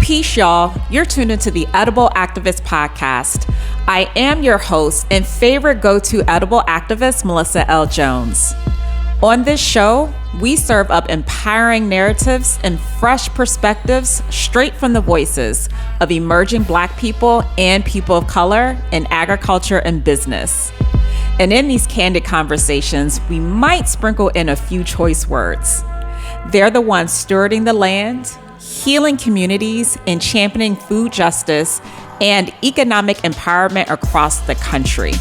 Peace, y'all. You're tuned into the Edible Activist Podcast. I am your host and favorite go-to edible activist, Melissa L. Jones. On this show, we serve up empowering narratives and fresh perspectives straight from the voices of emerging Black people and people of color in agriculture and business. And in these candid conversations, we might sprinkle in a few choice words. They're the ones stewarding the land, healing communities, and championing food justice and economic empowerment across the country.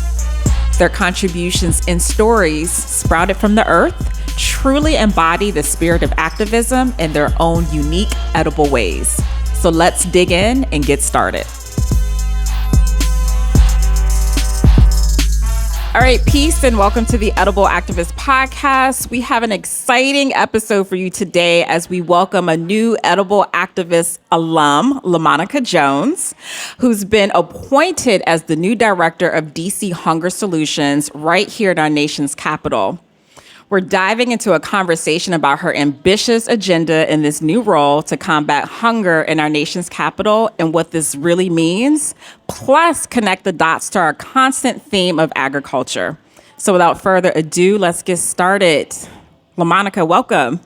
Their contributions and stories sprouted from the earth truly embody the spirit of activism in their own unique, edible ways. So let's dig in and get started. All right, peace and welcome to the Edible Activist Podcast. We have an exciting episode for you today as we welcome a new Edible Activist alum, LaMonika Jones, who's been appointed as the new director of DC Hunger Solutions right here in our nation's capital. We're diving into a conversation about her ambitious agenda in this new role to combat hunger in our nation's capital and what this really means, plus connect the dots to our constant theme of agriculture. So without further ado, let's get started. LaMonika, welcome.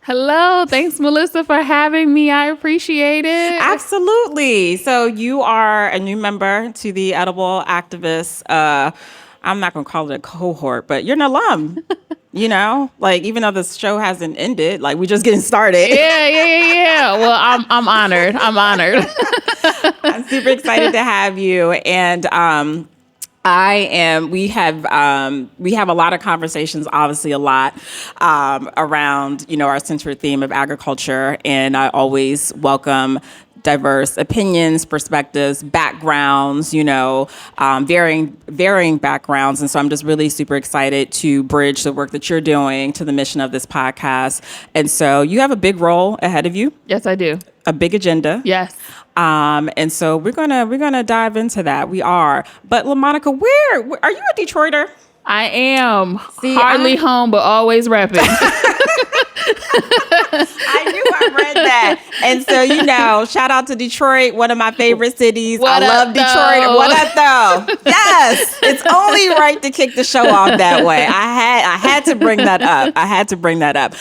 Hello. Thanks, Melissa, for having me. I appreciate it. Absolutely. So you are a new member to the Edible Activist. I'm not going to call it a cohort, but you're an alum. You know, like, even though this show hasn't ended, like, we're just getting started. Yeah. Well, I'm honored. I'm super excited to have you. And we have a lot of conversations, obviously a lot around, our central theme of agriculture. And I always welcome diverse opinions, perspectives, backgrounds, varying backgrounds. And so I'm just really super excited to bridge the work that you're doing to the mission of this podcast. And so you have a big role ahead of you. Yes, I do. A big agenda. Yes. And so we're gonna dive into that. We are. But LaMonika, where are you a Detroiter? I am. Hardly home, but always repping. I knew I read that. And so, shout out to Detroit, one of my favorite cities. I love Detroit. What up, though? Yes. It's only right to kick the show off that way. I had to bring that up.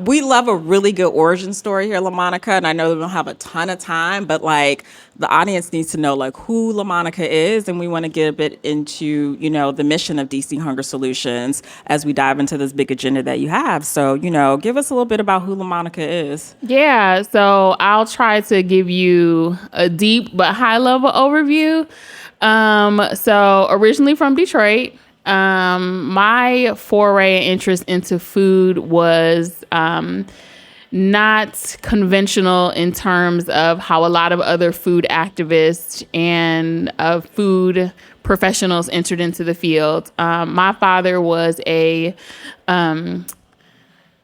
We love a really good origin story here, LaMonika, and I know we don't have a ton of time, but the audience needs to know who LaMonika is, and we want to get a bit into, the mission of DC Hunger Solutions as we dive into this big agenda that you have. So, give us a little bit about who LaMonika is. Yeah, so I'll try to give you a deep but high-level overview. So originally from Detroit, my foray and interest into food was not conventional in terms of how a lot of other food activists and food professionals entered into the field. My father was a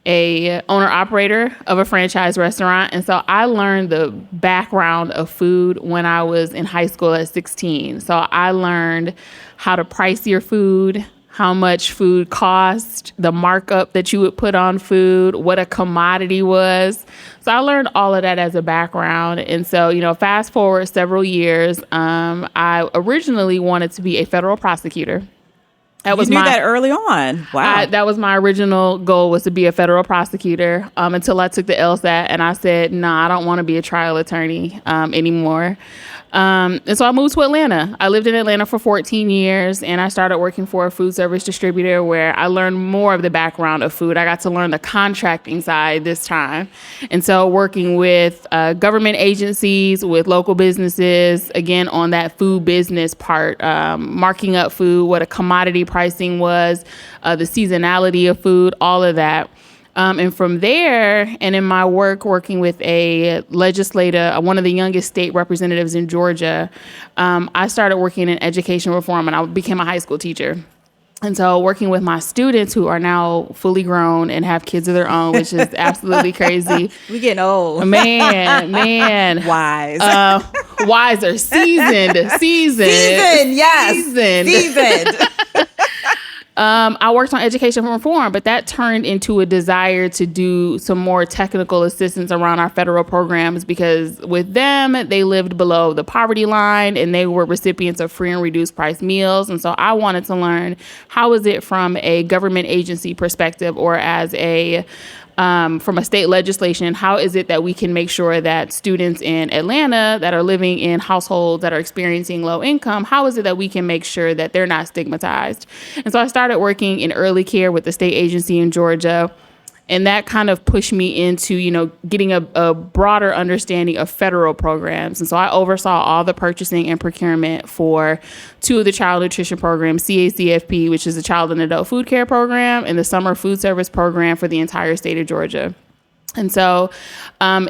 owner-operator of a franchise restaurant. And so I learned the background of food when I was in high school at 16. So I learned how to price your food, how much food cost, the markup that you would put on food, what a commodity was. So I learned all of that as a background. And so, fast forward several years, I originally wanted to be a federal prosecutor. You knew that early on. Wow. That was my original goal, was to be a federal prosecutor, until I took the LSAT and I said, I don't want to be a trial attorney anymore. And so I moved to Atlanta. I lived in Atlanta for 14 years, and I started working for a food service distributor where I learned more of the background of food. I got to learn the contracting side this time. And so working with government agencies, with local businesses, again, on that food business part, marking up food, what a commodity pricing was, the seasonality of food, all of that. And from there, and in my working with a legislator, one of the youngest state representatives in Georgia, I started working in education reform, and I became a high school teacher. And so working with my students who are now fully grown and have kids of their own, which is absolutely crazy. We getting old. Man. Wise. Wiser. Seasoned. Yes. Seasoned. I worked on education reform, but that turned into a desire to do some more technical assistance around our federal programs, because with them, they lived below the poverty line and they were recipients of free and reduced price meals. And so I wanted to learn, how is it from a government agency perspective, or as a from a state legislation, how is it that we can make sure that students in Atlanta that are living in households that are experiencing low income, how is it that we can make sure that they're not stigmatized? And so I started working in early care with the state agency in Georgia. And that kind of pushed me into, getting a broader understanding of federal programs. And so I oversaw all the purchasing and procurement for 2 of the child nutrition programs, CACFP, which is the Child and Adult Food Care Program, and the Summer Food Service Program for the entire state of Georgia. And so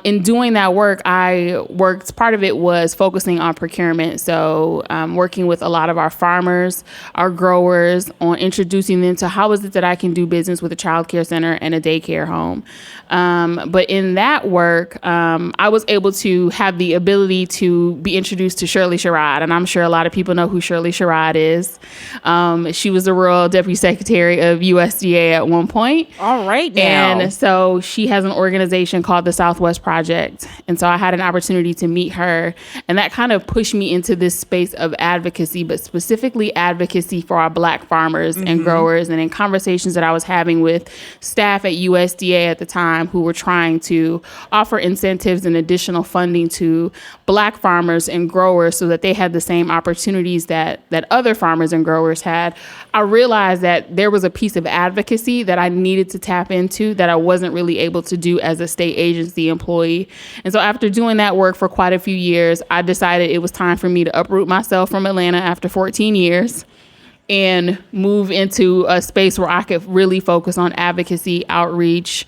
in doing that work, part of it was focusing on procurement. So working with a lot of our farmers, our growers, on introducing them to how is it that I can do business with a child care center and a daycare home. But in that work, I was able to have the ability to be introduced to Shirley Sherrod. And I'm sure a lot of people know who Shirley Sherrod is. She was the Rural Deputy Secretary of USDA at one point. All right now. And so she has an organization called the Southwest Project. And so I had an opportunity to meet her. And that kind of pushed me into this space of advocacy, but specifically advocacy for our Black farmers and growers. And in conversations that I was having with staff at USDA at the time, who were trying to offer incentives and additional funding to Black farmers and growers so that they had the same opportunities that other farmers and growers had, I realized that there was a piece of advocacy that I needed to tap into that I wasn't really able to do as a state agency employee. And so after doing that work for quite a few years, I decided it was time for me to uproot myself from Atlanta after 14 years and move into a space where I could really focus on advocacy, outreach,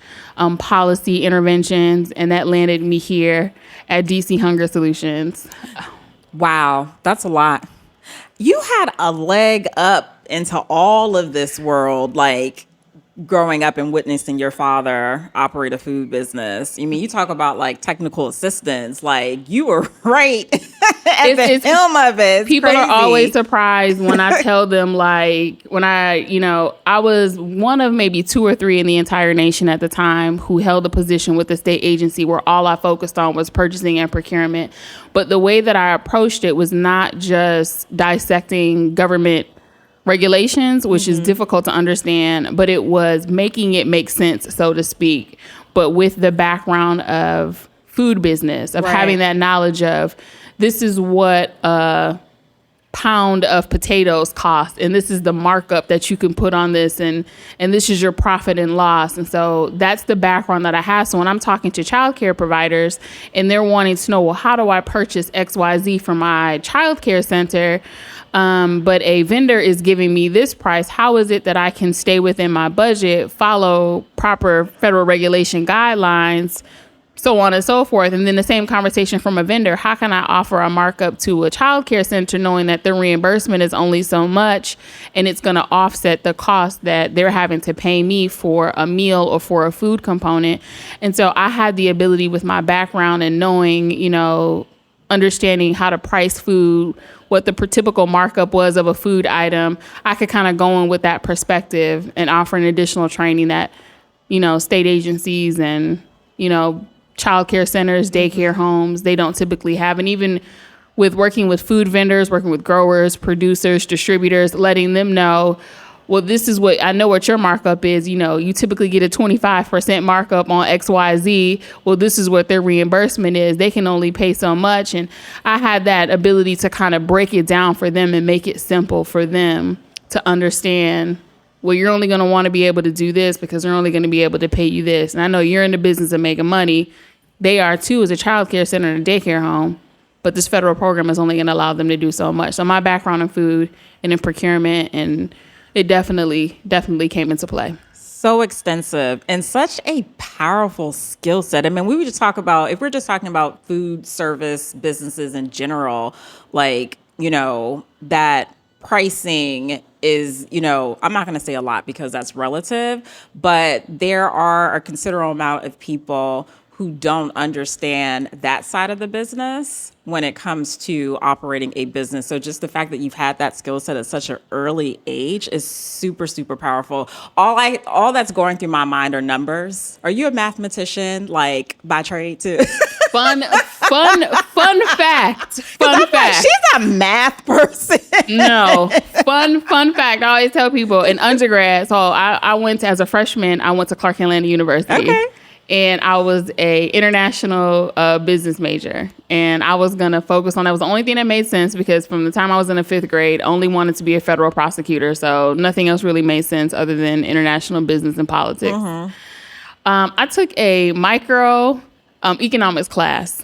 policy interventions, and that landed me here at DC Hunger Solutions. Wow, that's a lot. You had a leg up into all of this world, like growing up and witnessing your father operate a food business. I mean, you talk about like technical assistance, like you were right at the helm of it. It's people crazy. Are always surprised when I tell them, like, when I was one of maybe 2 or 3 in the entire nation at the time who held a position with the state agency where all I focused on was purchasing and procurement. But the way that I approached it was not just dissecting government regulations, which is difficult to understand, but it was making it make sense, so to speak, but with the background of food business, of having that knowledge of this is what a pound of potatoes cost, and this is the markup that you can put on this, and this is your profit and loss. And so that's the background that I have. So when I'm talking to childcare providers and they're wanting to know, well, how do I purchase XYZ for my childcare center? But a vendor is giving me this price. How is it that I can stay within my budget, follow proper federal regulation guidelines, so on and so forth? And then the same conversation from a vendor. How can I offer a markup to a childcare center knowing that the reimbursement is only so much and it's going to offset the cost that they're having to pay me for a meal or for a food component? And so I had the ability with my background and knowing, understanding how to price food, what the typical markup was of a food item, I could kind of go in with that perspective and offer an additional training that, state agencies and, childcare centers, daycare homes, they don't typically have. And even with working with food vendors, working with growers, producers, distributors, letting them know, well, this is what I know what your markup is. You typically get a 25% markup on XYZ. Well, this is what their reimbursement is. They can only pay so much. And I had that ability to kind of break it down for them and make it simple for them to understand, well, you're only going to want to be able to do this because they're only going to be able to pay you this. And I know you're in the business of making money. They are too, as a child care center and a daycare home. But this federal program is only going to allow them to do so much. So my background in food and in procurement, and it definitely came into play. So extensive and such a powerful skill set. I mean, if we're just talking about food service businesses in general, like, that pricing is, I'm not going to say a lot because that's relative, but there are a considerable amount of people who don't understand that side of the business when it comes to operating a business. So just the fact that you've had that skill set at such an early age is super, super powerful. All that's going through my mind are numbers. Are you a mathematician, like by trade too? Fun fact. Fun fact. She's a math person. No. Fun fact. I always tell people in undergrad. So I went as a freshman. I went to Clark Atlanta University. Okay. And I was a international business major. And I was going to focus on that. Was the only thing that made sense because from the time I was in the 5th grade, I only wanted to be a federal prosecutor. So nothing else really made sense other than international business and politics. Mm-hmm. I took a micro economics class.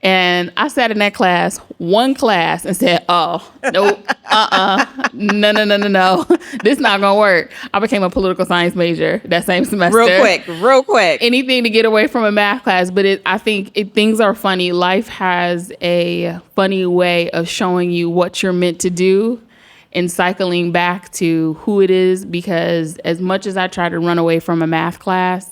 And I sat in that class, one class, and said, oh, nope, no. This not going to work. I became a political science major that same semester. Real quick. Anything to get away from a math class. But I think things are funny. Life has a funny way of showing you what you're meant to do and cycling back to who it is. Because as much as I try to run away from a math class,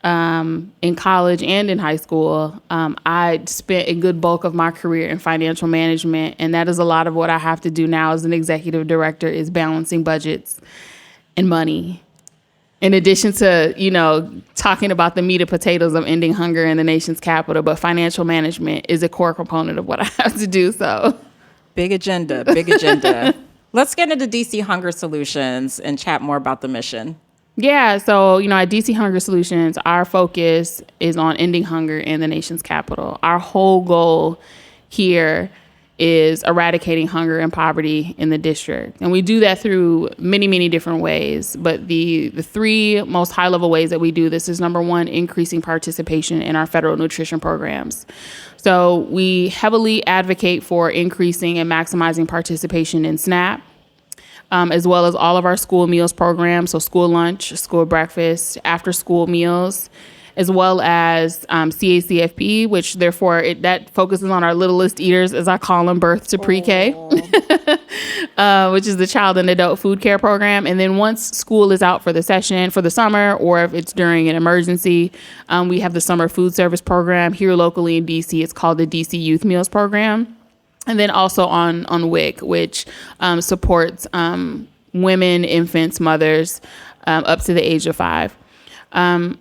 in college and in high school, I spent a good bulk of my career in financial management. And that is a lot of what I have to do now as an executive director is balancing budgets and money. In addition to, talking about the meat and potatoes of ending hunger in the nation's capital, but financial management is a core component of what I have to do. So big agenda. Let's get into DC Hunger Solutions and chat more about the mission. Yeah, so, at DC Hunger Solutions, our focus is on ending hunger in the nation's capital. Our whole goal here is eradicating hunger and poverty in the district. And we do that through many, many different ways. But the three most high-level ways that we do this is, number one, increasing participation in our federal nutrition programs. So we heavily advocate for increasing and maximizing participation in SNAP, as well as all of our school meals programs, so school lunch, school breakfast, after school meals, as well as CACFP, which therefore that focuses on our littlest eaters, as I call them, birth to pre-K, which is the child and adult food care program. And then once school is out for the summer, or if it's during an emergency, we have the summer food service program here locally in DC. It's called the DC Youth Meals Program. And then also on WIC, which supports women, infants, mothers up to the age of 5.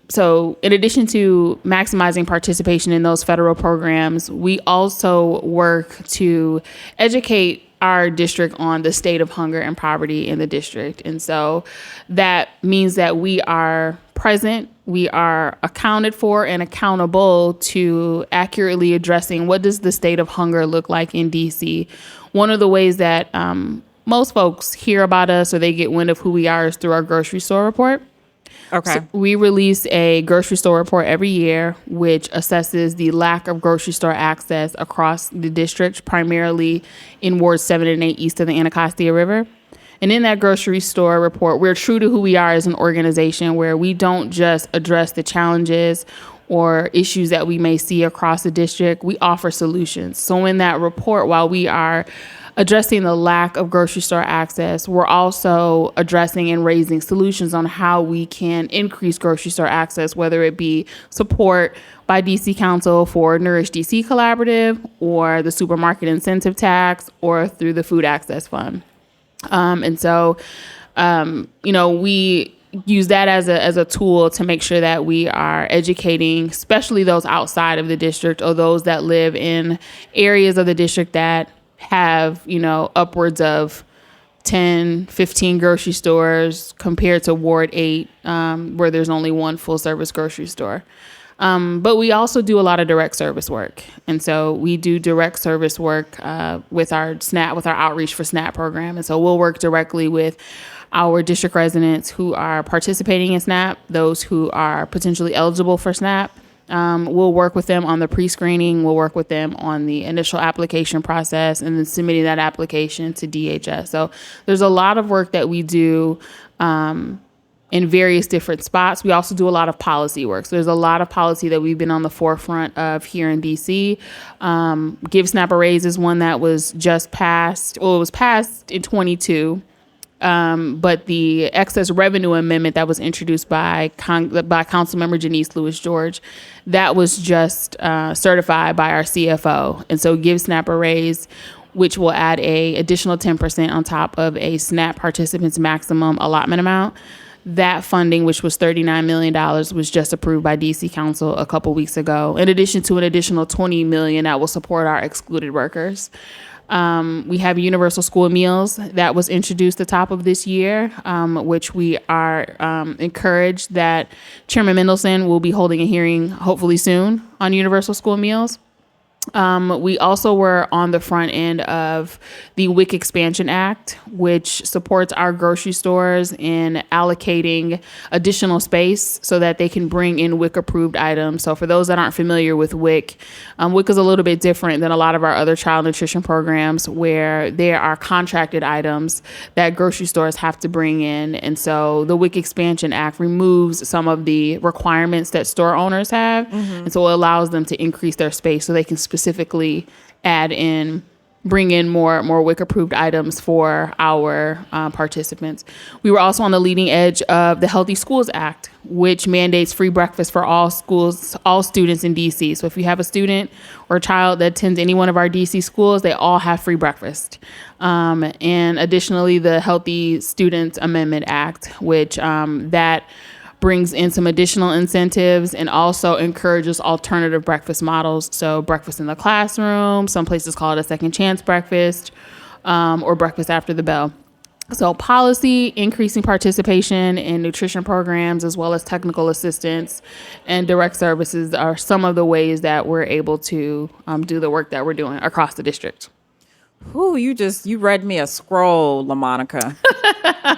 So in addition to maximizing participation in those federal programs, we also work to educate our district on the state of hunger and poverty in the district. And so that means that we are present, we are accounted for and accountable to accurately addressing what does the state of hunger look like in DC. One of the ways that most folks hear about us or they get wind of who we are is through our grocery store report. Okay. So we release a grocery store report every year, which assesses the lack of grocery store access across the district, primarily in wards 7 and 8 east of the Anacostia River. And in that grocery store report, we're true to who we are as an organization, where we don't just address the challenges or issues that we may see across the district. We offer solutions. So in that report, while we are addressing the lack of grocery store access, we're also addressing and raising solutions on how we can increase grocery store access, whether it be support by DC Council for Nourish DC Collaborative, or the supermarket incentive tax, or through the Food Access Fund. We use that as a tool to make sure that we are educating, especially those outside of the district or those that live in areas of the district that have, upwards of 10, 15 grocery stores compared to Ward 8, where there's only one full service grocery store. But we also do a lot of direct service work. And so we do direct service work with our outreach for SNAP program. And so we'll work directly with our district residents who are participating in SNAP, those who are potentially eligible for SNAP. We'll work with them on the pre-screening. We'll work with them on the initial application process and then submitting that application to DHS. So there's a lot of work that we do in various different spots. We also do a lot of policy work. So there's a lot of policy that we've been on the forefront of here in DC. Give SNAP a Raise is one that was just passed. Well, it was passed in 22. but the excess revenue amendment that was introduced by Councilmember Janice Lewis George, that was just certified by our CFO. And so give SNAP a raise, which will add a additional 10% on top of a SNAP participants maximum allotment amount. That funding, which was $39 million, was just approved by DC Council a couple weeks ago, in addition to an additional $20 million that will support our excluded workers. We have universal school meals that was introduced the top of this year, which we are encouraged that Chairman Mendelson will be holding a hearing hopefully soon on universal school meals. We also were on the front end of the WIC Expansion Act, which supports our grocery stores in allocating additional space so that they can bring in WIC approved items. So for those that aren't familiar with WIC, WIC is a little bit different than a lot of our other child nutrition programs where there are contracted items that grocery stores have to bring in. And so the WIC Expansion Act removes some of the requirements that store owners have. And so it allows them to increase their space so they can specifically bring in more WIC approved items for our participants. We were also on the leading edge of the Healthy Schools Act, which mandates free breakfast for all schools, all students in DC. So if you have a student or a child that attends any one of our DC schools, they all have free breakfast. And additionally, the Healthy Students Amendment Act, which that brings in some additional incentives and also encourages alternative breakfast models. So breakfast in the classroom, some places call it a second chance breakfast, or breakfast after the bell. So policy, increasing participation in nutrition programs, as well as technical assistance and direct services are some of the ways that we're able to do the work that we're doing across the district. Ooh, you read me a scroll, LaMonika.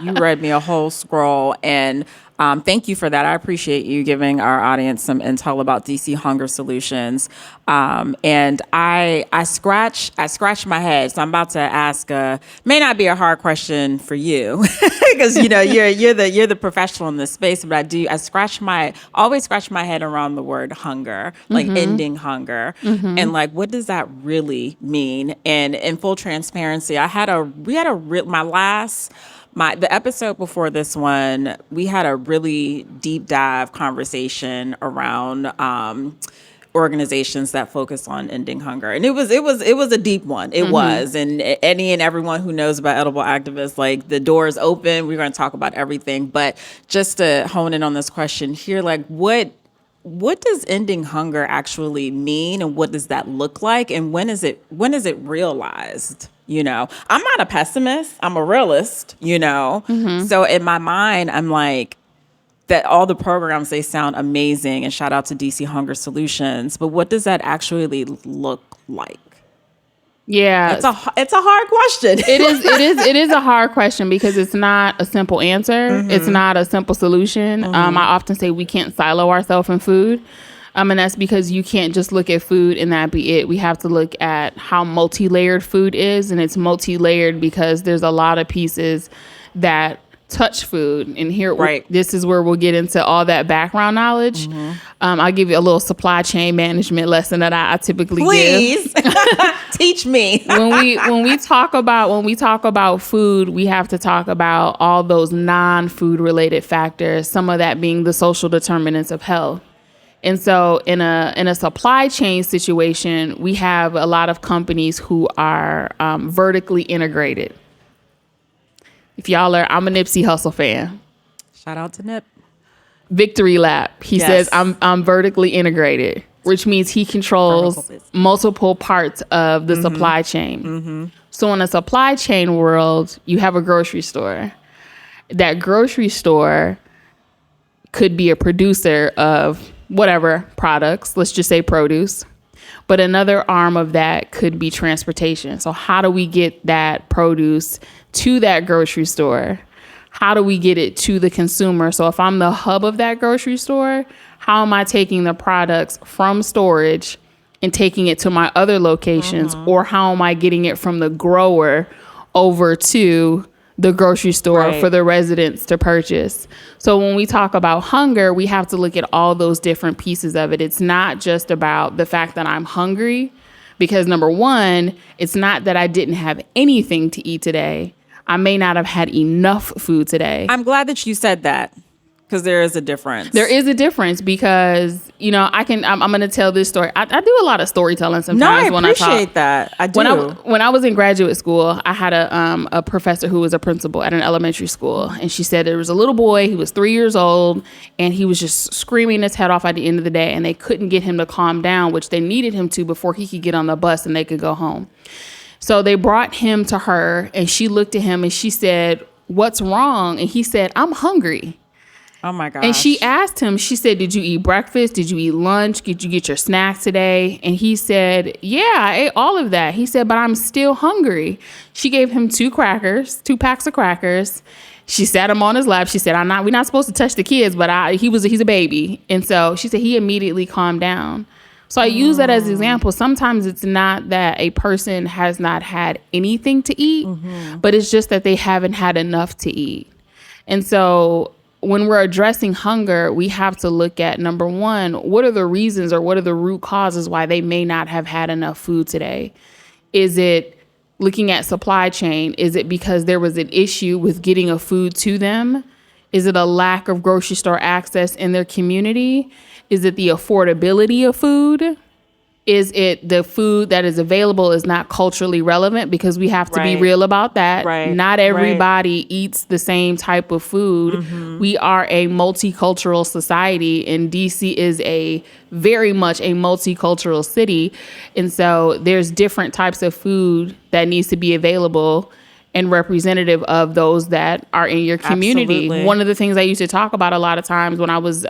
You read me a whole scroll, and thank you for that. I appreciate you giving our audience some intel about DC Hunger Solutions. And I scratch my head. So I'm about to ask may not be a hard question for you because you're the professional in this space, but I always scratch my head around the word hunger, like ending hunger, and like what does that really mean? And in full transparency, the episode before this one, we had a really deep dive conversation around organizations that focus on ending hunger, and it was a deep one. It was, and any and everyone who knows about edible activists, like the door is open. We're going to talk about everything, but just to hone in on this question here, like what does ending hunger actually mean, and what does that look like, and when is it realized? I'm not a pessimist. I'm a realist, So in my mind, I'm like, that all the programs, they sound amazing, and shout out to DC Hunger Solutions. But what does that actually look like? Yeah, it's a hard question. It is a hard question because it's not a simple answer. It's not a simple solution. I often say we can't silo ourselves in food. And that's because you can't just look at food and that be it. We have to look at how multi-layered food is, and it's multi-layered because there's a lot of pieces that touch food. And here, this is where we'll get into all that background knowledge. I'll give you a little supply chain management lesson that I typically give. Please teach me. when we talk about food, we have to talk about all those non-food related factors. Some of that being the social determinants of health. And so in a supply chain situation, we have a lot of companies who are vertically integrated. I'm a Nipsey Hussle fan. Shout out to Nip. Victory Lap. He says, I'm vertically integrated, which means he controls multiple parts of the supply chain. So in a supply chain world, you have a grocery store. That grocery store could be a producer of whatever products, let's just say produce. But another arm of that could be transportation. So how do we get that produce to that grocery store? How do we get it to the consumer? So if I'm the hub of that grocery store, how am I taking the products from storage and taking it to my other locations? Or how am I getting it from the grower over to the grocery store for the residents to purchase? So when we talk about hunger, we have to look at all those different pieces of it. It's not just about the fact that I'm hungry, because number one, it's not that I didn't have anything to eat today. I may not have had enough food today. I'm glad that you said that, because there is a difference. There is a difference because, I'm going to tell this story. I do a lot of storytelling sometimes when I talk. No, I appreciate that. I do. When I was in graduate school, I had a professor who was a principal at an elementary school. And she said there was a little boy, he was 3 years old, and he was just screaming his head off at the end of the day. And they couldn't get him to calm down, which they needed him to before he could get on the bus and they could go home. So they brought him to her, and she looked at him and she said, "What's wrong?" And he said, "I'm hungry." Oh my gosh. And she asked him, she said, "Did you eat breakfast? Did you eat lunch? Did you get your snacks today?" And he said, "Yeah, I ate all of that." He said, "But I'm still hungry." She gave him 2 packs of crackers. She sat him on his lap. She said, we're not supposed to touch the kids, but he's a baby. And so she said he immediately calmed down. So I use that as an example. Sometimes it's not that a person has not had anything to eat, but it's just that they haven't had enough to eat. And so when we're addressing hunger, we have to look at, number one, what are the reasons or what are the root causes why they may not have had enough food today? Is it looking at supply chain? Is it because there was an issue with getting a food to them? Is it a lack of grocery store access in their community? Is it the affordability of food? Is it the food that is available is not culturally relevant? Because we have to be real about that. Right. Not everybody eats the same type of food. We are a multicultural society, and DC is very much a multicultural city. And so there's different types of food that needs to be available and representative of those that are in your community. Absolutely. One of the things I used to talk about a lot of times when I was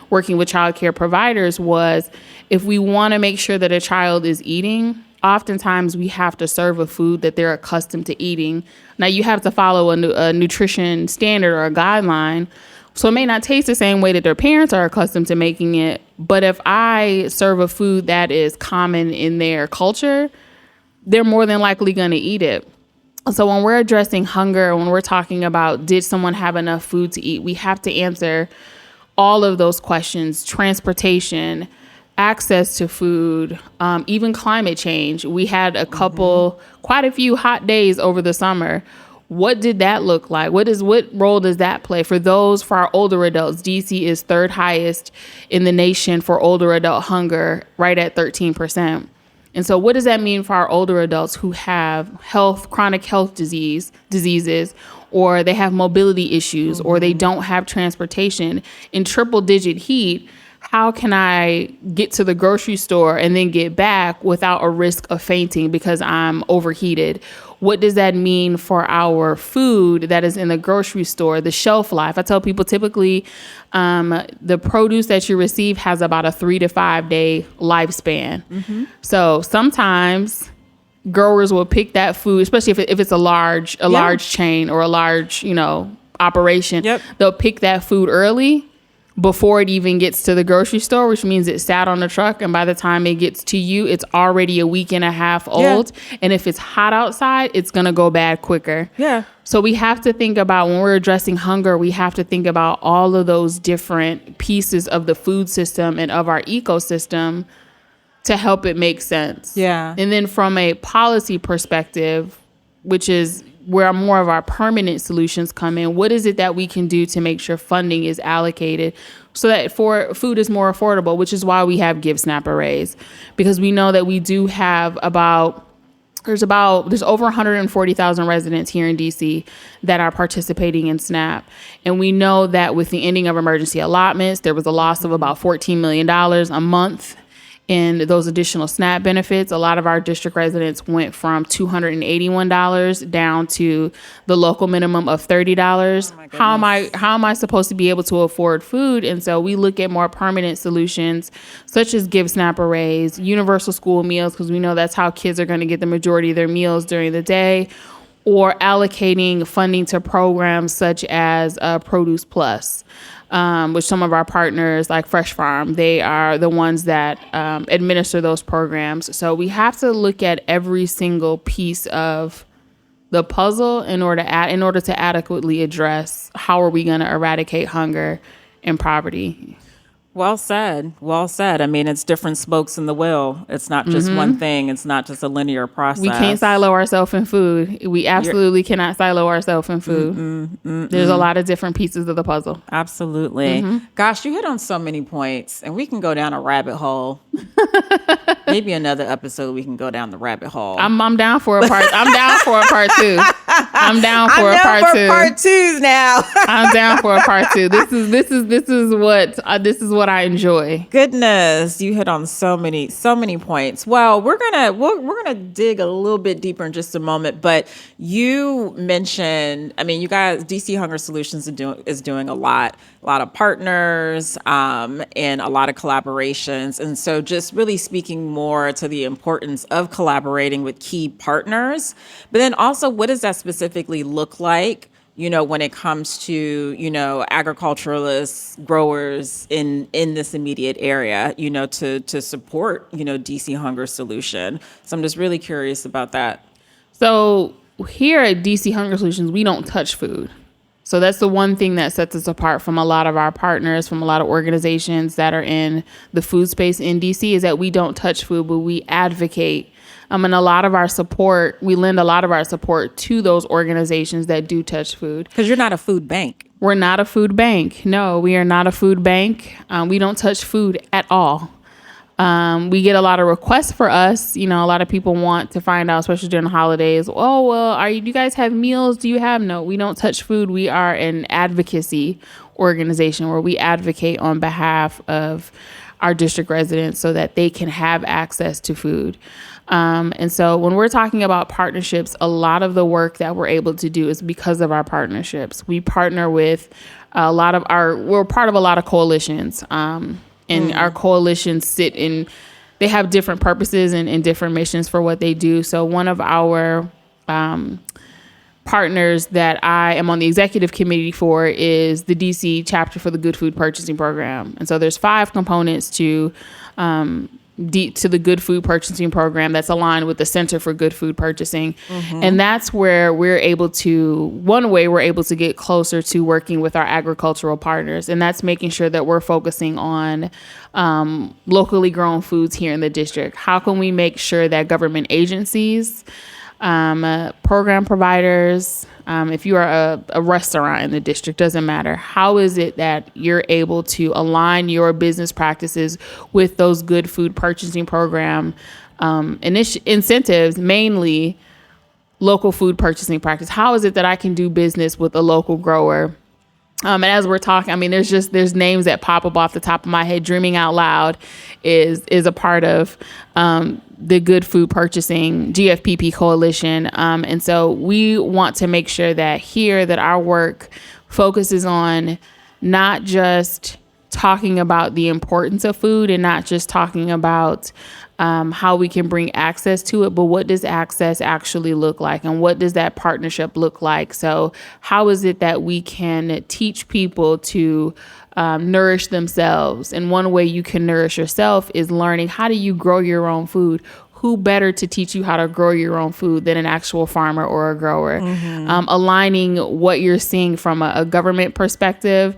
working with childcare providers was, if we want to make sure that a child is eating, oftentimes we have to serve a food that they're accustomed to eating. Now, you have to follow a nutrition standard or a guideline. So it may not taste the same way that their parents are accustomed to making it. But if I serve a food that is common in their culture, they're more than likely going to eat it. So when we're addressing hunger, when we're talking about did someone have enough food to eat, we have to answer all of those questions: transportation, access to food, even climate change. We had quite a few hot days over the summer. What did that look like? What role does that play for our older adults? DC is 3rd highest in the nation for older adult hunger, right at 13%. And so what does that mean for our older adults who have chronic health diseases, or they have mobility issues, or they don't have transportation in triple-digit heat? How can I get to the grocery store and then get back without a risk of fainting because I'm overheated? What does that mean for our food that is in the grocery store, the shelf life? I tell people typically the produce that you receive has about a 3 to 5 day lifespan. So sometimes growers will pick that food, especially if it's a large chain or a large, operation. They'll pick that food early before it even gets to the grocery store, which means it sat on the truck. And by the time it gets to you, it's already a week and a half old. And if it's hot outside, it's going to go bad quicker. So we have to think about, when we're addressing hunger, we have to think about all of those different pieces of the food system and of our ecosystem to help it make sense. And then from a policy perspective, which is where more of our permanent solutions come in, what is it that we can do to make sure funding is allocated so that food is more affordable, which is why we have Give SNAP Arrays, because we know that we do have there's over 140,000 residents here in DC that are participating in SNAP. And we know that with the ending of emergency allotments, there was a loss of about $14 million a month in those additional SNAP benefits. A lot of our district residents went from $281 down to the local minimum of $30. Oh, how am I supposed to be able to afford food? And so we look at more permanent solutions such as Give SNAP Arrays, universal school meals, because we know that's how kids are going to get the majority of their meals during the day, or allocating funding to programs such as Produce Plus. With some of our partners like Fresh Farm, they are the ones that administer those programs. So we have to look at every single piece of the puzzle in order to adequately address how are we going to eradicate hunger and poverty. Well said. Well said. I mean, it's different spokes in the wheel. It's not just one thing. It's not just a linear process. We can't silo ourselves in food. We absolutely cannot silo ourselves in food. There's a lot of different pieces of the puzzle. Absolutely. Gosh, you hit on so many points, and we can go down a rabbit hole. Maybe another episode we can go down the rabbit hole. I'm down for a part. I'm down for a part two. I'm down for a part two. Part twos now. I'm down for a part two. This is what I enjoy. Goodness, you hit on so many points. Well, we're gonna dig a little bit deeper in just a moment. But you mentioned, I mean, you guys, DC Hunger Solutions is doing a lot of partners, and a lot of collaborations. And so just really speaking more to the importance of collaborating with key partners, but then also what does that specifically look like, when it comes to, agriculturalists, growers in this immediate area, to support, DC Hunger Solution. So I'm just really curious about that. So here at DC Hunger Solutions, we don't touch food. So that's the one thing that sets us apart from a lot of our partners, from a lot of organizations that are in the food space in DC, is that we don't touch food, but we advocate. And a lot of our support, we lend a lot of our support to those organizations that do touch food. Because you're not a food bank. We're not a food bank. No, we are not a food bank. We don't touch food at all. We get a lot of requests for us. A lot of people want to find out, especially during the holidays. Oh, well, do you guys have meals? Do you have? No, we don't touch food. We are an advocacy organization where we advocate on behalf of our district residents so that they can have access to food. And so when we're talking about partnerships, a lot of the work that we're able to do is because of our partnerships. We partner with we're part of a lot of coalitions. And our coalitions they have different purposes and different missions for what they do. So one of our partners that I am on the executive committee for is the DC chapter for the Good Food Purchasing Program. And so there's 5 components to the Good Food Purchasing Program that's aligned with the Center for Good Food Purchasing. And that's where we're able to get closer to working with our agricultural partners. And that's making sure that we're focusing on locally grown foods here in the district. How can we make sure that government agencies, program providers, if you are a restaurant in the district, doesn't matter. How is it that you're able to align your business practices with those good food purchasing program incentives, mainly local food purchasing practice? How is it that I can do business with a local grower? And as we're talking, I mean, there's names that pop up off the top of my head. Dreaming Out Loud is a part of the Good Food Purchasing GFPP coalition. And so we want to make sure that our work focuses on not just talking about the importance of food and not just talking about how we can bring access to it, but what does access actually look like and what does that partnership look like? So how is it that we can teach people to nourish themselves? And one way you can nourish yourself is learning how do you grow your own food? Who better to teach you how to grow your own food than an actual farmer or a grower? Aligning what you're seeing from a government perspective,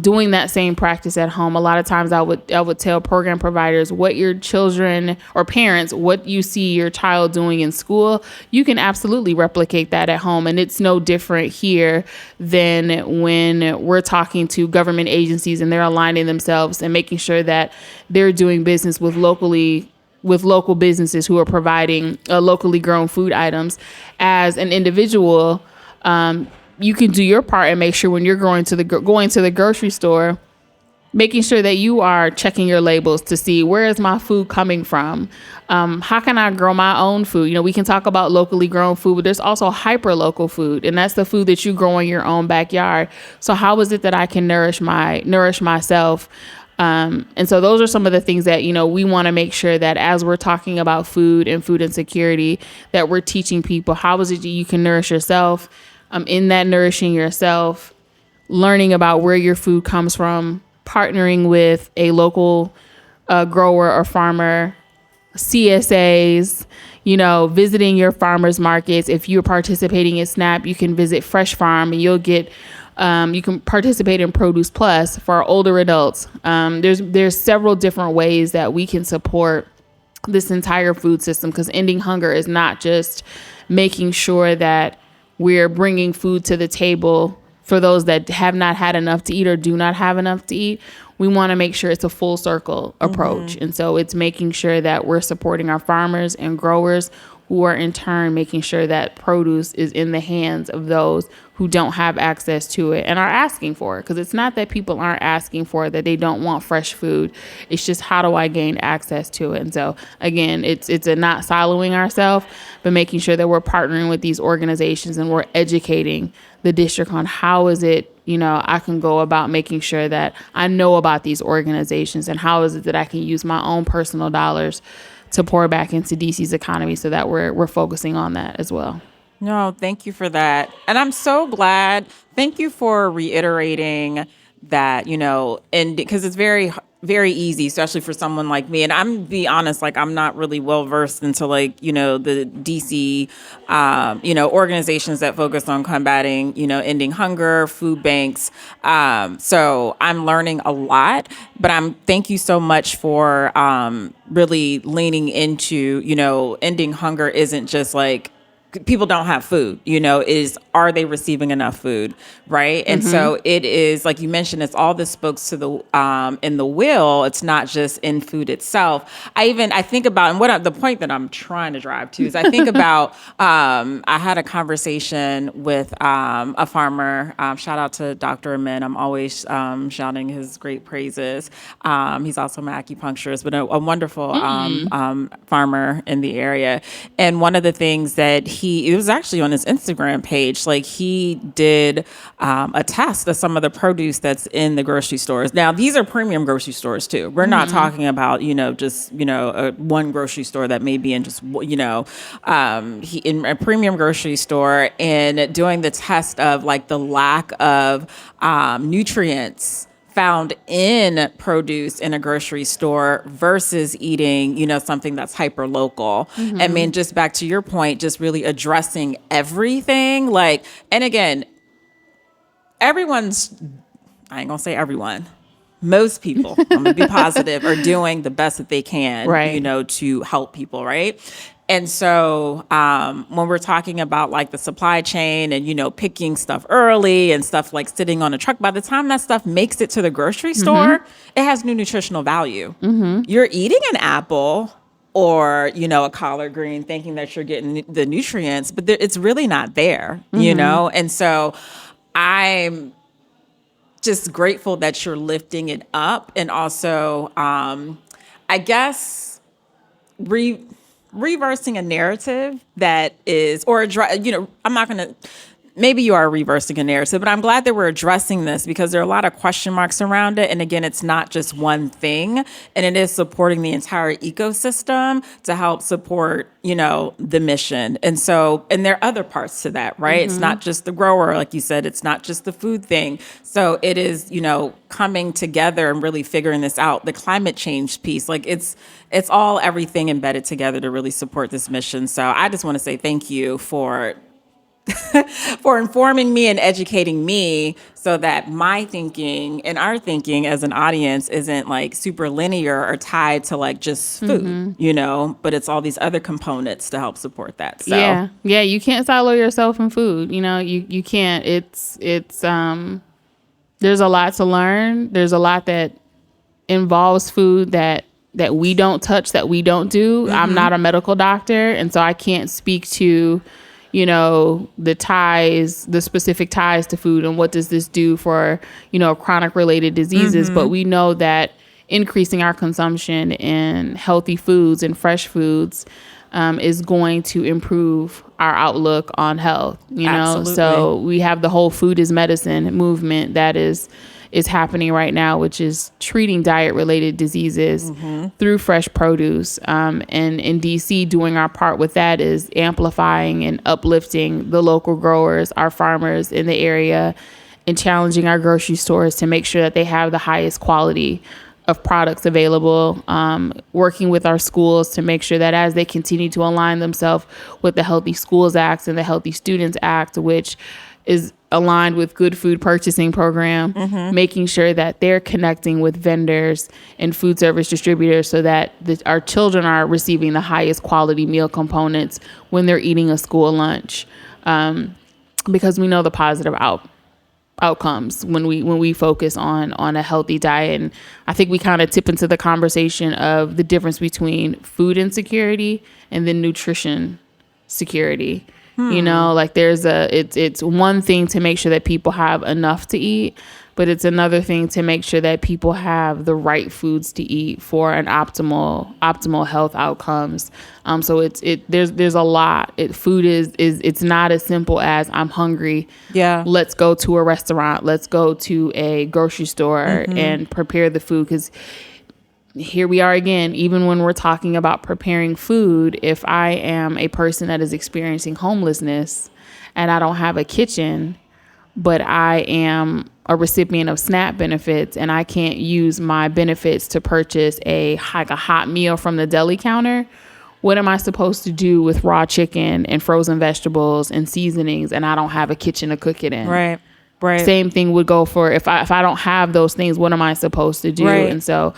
doing that same practice at home. A lot of times I would tell program providers what your children or parents, what you see your child doing in school, you can absolutely replicate that at home. And it's no different here than when we're talking to government agencies and they're aligning themselves and making sure that they're doing business with local businesses who are providing locally grown food items. As an individual, you can do your part and make sure when you're going to the grocery store, making sure that you are checking your labels to see where is my food coming from. How can I grow my own food? We can talk about locally grown food, but there's also hyper local food, and that's the food that you grow in your own backyard. So how is it that I can nourish myself? And so those are some of the things that, we want to make sure that as we're talking about food and food insecurity, that we're teaching people how is it that you can nourish yourself. In that nourishing yourself, learning about where your food comes from, partnering with a local grower or farmer, CSAs, visiting your farmers markets. If you're participating in SNAP, you can visit Fresh Farm and you'll get You can participate in Produce Plus for our older adults. There's several different ways that we can support this entire food system, because ending hunger is not just making sure that we're bringing food to the table for those that have not had enough to eat or do not have enough to eat. We want to make sure it's a full circle approach. And so it's making sure that we're supporting our farmers and growers, who are in turn making sure that produce is in the hands of those who don't have access to it and are asking for it. Because it's not that people aren't asking for it, that they don't want fresh food. It's just, how do I gain access to it? And so, again, it's a not siloing ourselves, but making sure that we're partnering with these organizations and we're educating the district on how is it, I can go about making sure that I know about these organizations, and how is it that I can use my own personal dollars to pour back into DC's economy, so that we're focusing on that as well. No, thank you for that. And I'm so glad. Thank you for reiterating that, and because it's very, very easy, especially for someone like me. And I'm be honest, I'm not really well versed into the DC, organizations that focus on combating, ending hunger, food banks. So I'm learning a lot, but thank you so much for really leaning into, ending hunger isn't just people don't have food, are they receiving enough food, right? And so it is, like you mentioned, it's all the spokes to the in the wheel. It's not just in food itself. I think about, and the point that I'm trying to drive to is, I think about, I had a conversation with a farmer. Shout out to Dr. Amin. I'm always shouting his great praises. He's also my acupuncturist, but a wonderful farmer in the area. And one of the things that it was actually on his Instagram page, he did a test of some of the produce that's in the grocery stores. Now, these are premium grocery stores too. We're not talking about, just, one grocery store that may be in just, in a premium grocery store, and doing the test of the lack of nutrients found in produce in a grocery store versus eating, something that's hyper local. I mean, just back to your point, just really addressing everything. And again, I ain't gonna say everyone, most people, I'm gonna be positive, are doing the best that they can, right, to help people, right? And so when we're talking about the supply chain and, picking stuff early and stuff sitting on a truck, by the time that stuff makes it to the grocery store, it has new nutritional value. You're eating an apple or, a collard green thinking that you're getting the nutrients, but it's really not there, And so I'm just grateful that you're lifting it up, and also, I guess, reversing a narrative that is, I'm not going to, maybe you are reversing a narrative, but I'm glad that we're addressing this, because there are a lot of question marks around it. And again, it's not just one thing, and it is supporting the entire ecosystem to help support, the mission. And so, and there are other parts to that, right? It's not just the grower, like you said, it's not just the food thing. So it is, coming together and really figuring this out. The climate change piece, it's all everything embedded together to really support this mission. So I just want to say thank you for informing me and educating me, so that my thinking and our thinking as an audience isn't super linear or tied to just food, but it's all these other components to help support that. So yeah, you can't silo yourself in food. You can't. It's there's a lot to learn. There's a lot that involves food that we don't touch, that we don't do. I'm not a medical doctor, and so I can't speak to the specific ties to food and what does this do for, chronic related diseases. But we know that increasing our consumption in healthy foods and fresh foods is going to improve our outlook on health, Absolutely. So we have the whole food is medicine movement that is happening right now, which is treating diet-related diseases through fresh produce. And in DC, doing our part with that is amplifying and uplifting the local growers, our farmers in the area, and challenging our grocery stores to make sure that they have the highest quality of products available, working with our schools to make sure that as they continue to align themselves with the Healthy Schools Act and the Healthy Students Act, which is aligned with good food purchasing program, making sure that they're connecting with vendors and food service distributors so that our children are receiving the highest quality meal components when they're eating a school lunch, because we know the positive outcomes when we focus on a healthy diet. And I think we kind of tip into the conversation of the difference between food insecurity and then nutrition security. You know, like it's one thing to make sure that people have enough to eat, but it's another thing to make sure that people have the right foods to eat for an optimal health outcomes. So there's a lot. Food is not as simple as I'm hungry. Yeah. Let's go to a restaurant. Let's go to a grocery store and prepare the food, because here we are again, even when we're talking about preparing food, if I am a person that is experiencing homelessness and I don't have a kitchen, but I am a recipient of SNAP benefits and I can't use my benefits to purchase a hot meal from the deli counter, what am I supposed to do with raw chicken and frozen vegetables and seasonings and I don't have a kitchen to cook it in? Right. Same thing would go for if I don't have those things, what am I supposed to do? Right. And so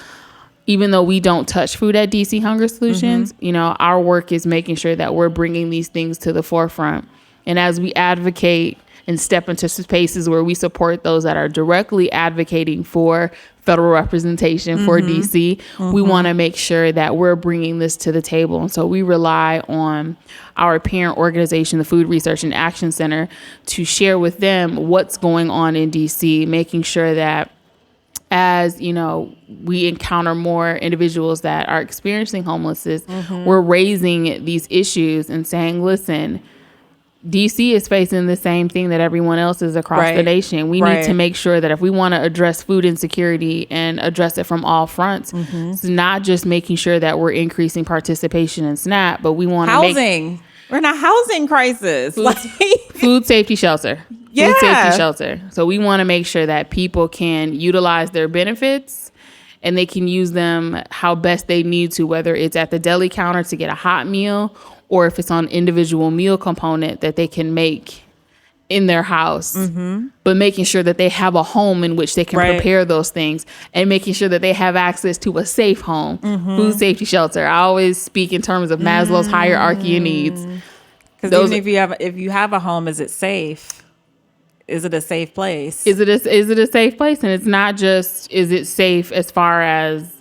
even though we don't touch food at DC Hunger Solutions, you know, our work is making sure that we're bringing these things to the forefront. And as we advocate and step into spaces where we support those that are directly advocating for federal representation for DC, we want to make sure that we're bringing this to the table. And so we rely on our parent organization, the Food Research and Action Center, to share with them what's going on in DC, making sure that as, you know, we encounter more individuals that are experiencing homelessness, we're raising these issues and saying, listen, DC is facing the same thing that everyone else is across the nation. We need to make sure that if we want to address food insecurity and address it from all fronts, it's not just making sure that we're increasing participation in SNAP, but we want to we're in a housing crisis. Food safety shelter. Yeah. Food safety shelter. So we want to make sure that people can utilize their benefits and they can use them how best they need to, whether it's at the deli counter to get a hot meal or if it's on individual meal component that they can make in their house, but making sure that they have a home in which they can prepare those things and making sure that they have access to a safe home, food safety shelter. I always speak in terms of Maslow's hierarchy of needs. Because even if you have a home, is it safe? Is it a safe place? Is it a safe place? And it's not just, is it safe as far as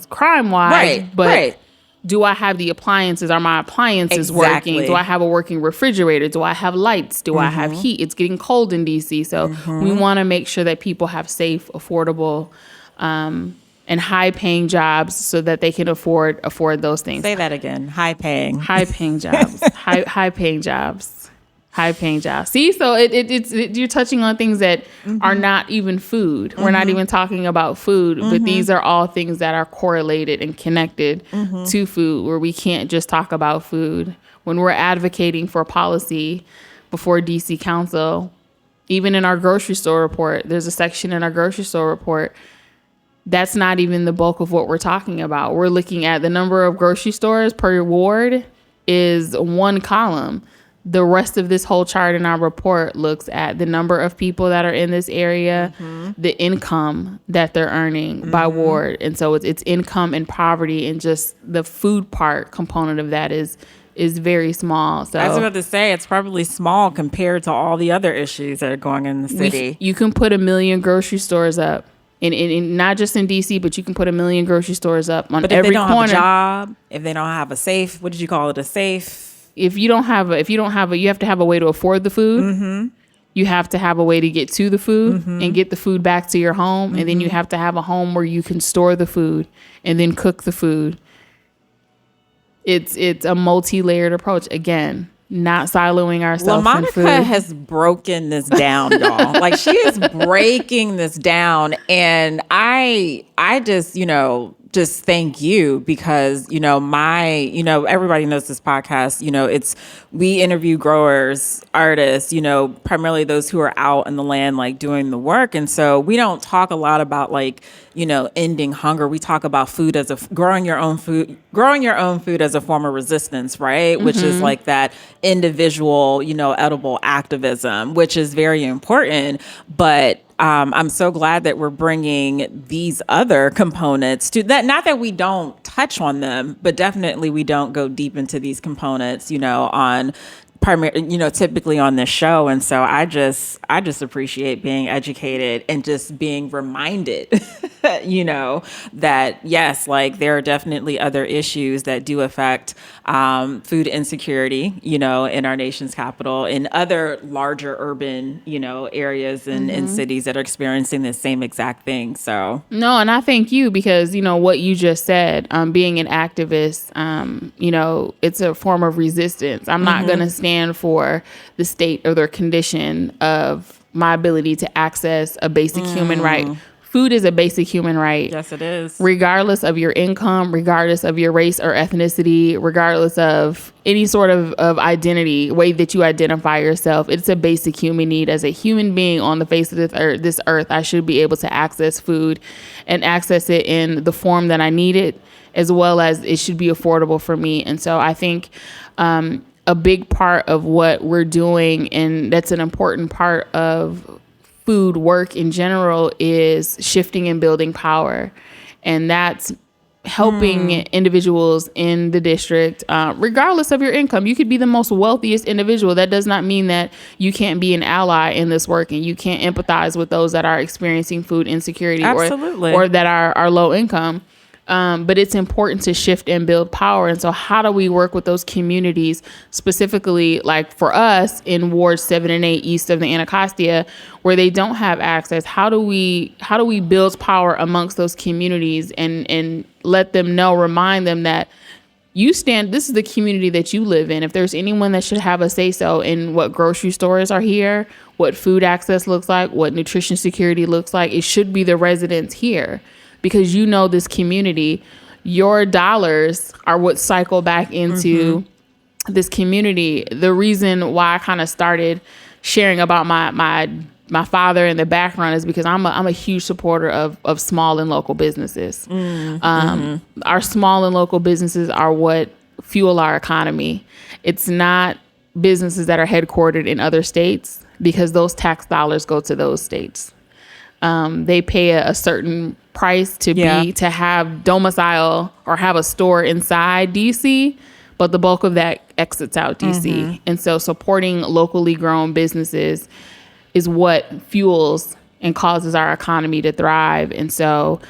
crime wise, but do I have the appliances? Are my appliances working? Do I have a working refrigerator? Do I have lights? Do I have heat? It's getting cold in DC. So we want to make sure that people have safe, affordable, and high paying jobs so that they can afford those things. Say that again. High paying jobs. high paying jobs. High paying jobs. See, so it's you're touching on things that are not even food. We're not even talking about food, but these are all things that are correlated and connected to food, where we can't just talk about food. When we're advocating for policy before DC Council, even in our grocery store report, there's a section in our grocery store report that's not even the bulk of what we're talking about. We're looking at the number of grocery stores per ward is one column. The rest of this whole chart in our report looks at the number of people that are in this area, the income that they're earning by ward. And so it's income and poverty, and just the food part component of that is very small. So I was about to say, it's probably small compared to all the other issues that are going in the city. You can put 1 million grocery stores up. In not just in DC, but you can put 1 million grocery stores up on every corner. But if they don't have a job, if they don't have a safe, what did you call it? A safe? If you have to have a way to afford the food. You have to have a way to get to the food and get the food back to your home. And then you have to have a home where you can store the food and then cook the food. It's a multi-layered approach. Again, not siloing ourselves in food. LaMonika has broken this down, y'all. Like, she is breaking this down. And I just, just thank you because, everybody knows this podcast, we interview growers, artists, primarily those who are out in the land, like doing the work. And so we don't talk a lot about ending hunger. We talk about food as growing your own food as a form of resistance, right? Mm-hmm. Which is like that individual, edible activism, which is very important. But I'm so glad that we're bringing these other components to that. Not that we don't touch on them, but definitely we don't go deep into these components, on typically on this show. And so I just appreciate being educated and just being reminded, that yes, there are definitely other issues that do affect food insecurity, in our nation's capital, in other larger urban, areas and cities that are experiencing the same exact thing. So no, and I thank you because, what you just said, being an activist, it's a form of resistance. I'm not going to stand for the state or their condition of my ability to access a basic human right. Food is a basic human right. Yes, it is. Regardless of your income, regardless of your race or ethnicity, regardless of any sort of identity, way that you identify yourself, it's a basic human need. As a human being on the face of this earth, I should be able to access food and access it in the form that I need it, as well as it should be affordable for me. And so I think a big part of what we're doing, and that's an important part of food work in general, is shifting and building power. And that's helping individuals in the district, regardless of your income. You could be the most wealthiest individual. That does not mean that you can't be an ally in this work and you can't empathize with those that are experiencing food insecurity or that are low income. But it's important to shift and build power. And so how do we work with those communities, specifically like for us in Wards 7 and 8 east of the Anacostia, where they don't have access? How do we build power amongst those communities and let them know, remind them that this is the community that you live in. If there's anyone that should have a say-so in what grocery stores are here, what food access looks like, what nutrition security looks like, it should be the residents here. Because this community, your dollars are what cycle back into this community. The reason why I kind of started sharing about my father and the background is because I'm a huge supporter of small and local businesses. Our small and local businesses are what fuel our economy. It's not businesses that are headquartered in other states, because those tax dollars go to those states. They pay a certain price to have domicile or have a store inside DC, but the bulk of that exits out DC. And so supporting locally grown businesses is what fuels and causes our economy to thrive. And so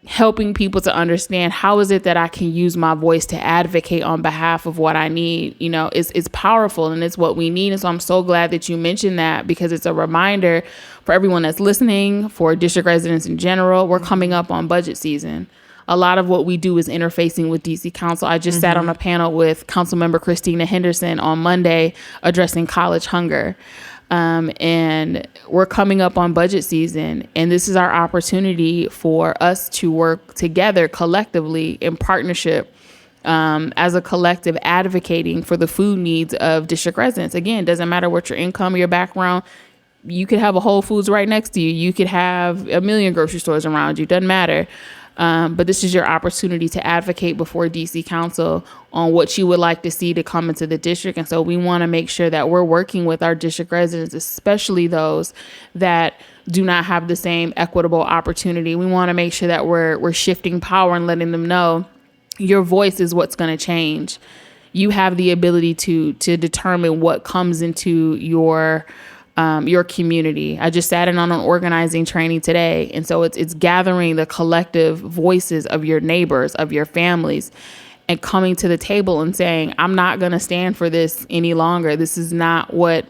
helping people to understand how is it that I can use my voice to advocate on behalf of what I need, is powerful, and it's what we need. And so I'm so glad that you mentioned that, because it's a reminder for everyone that's listening, for district residents in general. We're coming up on budget season. A lot of what we do is interfacing with DC Council. I just sat on a panel with Councilmember Christina Henderson on Monday addressing college hunger. And we're coming up on budget season, and this is our opportunity for us to work together collectively in partnership, as a collective, advocating for the food needs of district residents. Again, it doesn't matter what your income or your background. You could have a Whole Foods right next to you. You could have a million grocery stores around you. Doesn't matter. But this is your opportunity to advocate before DC Council on what you would like to see to come into the district. And so we want to make sure that we're working with our district residents, especially those that do not have the same equitable opportunity. We want to make sure that we're shifting power and letting them know your voice is what's going to change. You have the ability to determine what comes into your community. I just sat in on an organizing training today. And so it's gathering the collective voices of your neighbors, of your families, and coming to the table and saying, I'm not going to stand for this any longer. This is not what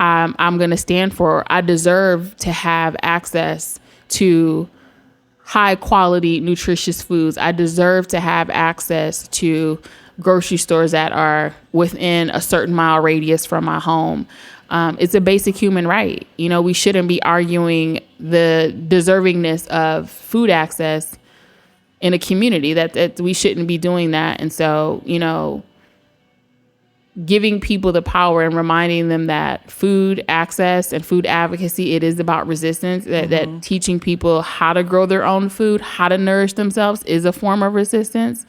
I'm going to stand for. I deserve to have access to high quality, nutritious foods. I deserve to have access to grocery stores that are within a certain mile radius from my home. It's a basic human right. You know, we shouldn't be arguing the deservingness of food access in a community. That we shouldn't be doing that. And so, you know, giving people the power and reminding them that food access and food advocacy, it is about resistance, that teaching people how to grow their own food, how to nourish themselves is a form of resistance.